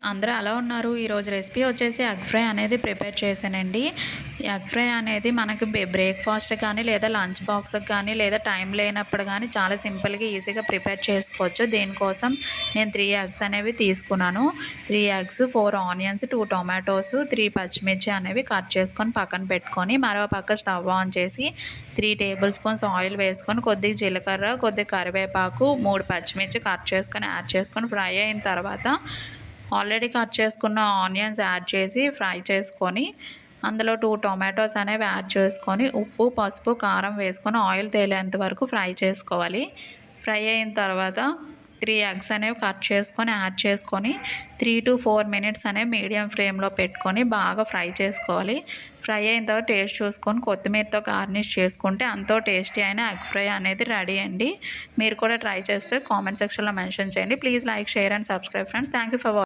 అందరూ ఎలా ఉన్నారు? ఈరోజు రెసిపీ వచ్చేసి ఎగ్ ఫ్రై అనేది ప్రిపేర్ చేశానండి. ఎగ్ ఫ్రై అనేది మనకి బ్రేక్‌ఫాస్ట్ కానీ, లేదా లంచ్ బాక్స్‌కి కానీ, లేదా టైం లేనప్పుడు కానీ చాలా సింపుల్‌గా, ఈజీగా ప్రిపేర్ చేసుకోవచ్చు. దీనికోసం నేను 3 ఎగ్స్ అనేవి తీసుకున్నాను. 3 ఎగ్స్, 4 ఆనియన్స్, 2 టొమాటోస్, 3 పచ్చిమిర్చి అనేవి కట్ చేసుకొని పక్కన పెట్టుకొని, మరో పక్క స్టవ్ ఆన్ చేసి 3 టేబుల్ స్పూన్స్ ఆయిల్ వేసుకొని, కొద్దిగా జీలకర్ర, కొద్దిగా కరివేపాకు, 3 పచ్చిమిర్చి కట్ చేసుకొని యాడ్ చేసుకొని ఫ్రై అయిన తర్వాత ఆల్రెడీ కట్ చేసుకున్న ఆనియన్స్ యాడ్ చేసి ఫ్రై చేసుకొని, అందులో 2 టొమాటోస్ అనేవి యాడ్ చేసుకొని, ఉప్పు, పసుపు, కారం వేసుకొని ఆయిల్ తేలేంత వరకు ఫ్రై చేసుకోవాలి. ఫ్రై అయిన తర్వాత 3 ఎగ్స్ అనేవి కట్ చేసుకొని యాడ్ చేసుకొని 3-4 మినిట్స్ అనేవి మీడియం ఫ్లేమ్లో పెట్టుకొని బాగా ఫ్రై చేసుకోవాలి. ఫ్రై అయిన తర్వాత టేస్ట్ చూసుకొని కొత్తిమీరతో గార్నిష్ చేసుకుంటే ఎంతో టేస్టీ అయిన ఎగ్ ఫ్రై అనేది రెడీ అండి. మీరు కూడా ట్రై చేస్తే కామెంట్ సెక్షన్లో మెన్షన్ చేయండి. Please like, share and subscribe friends. Thank you for watching.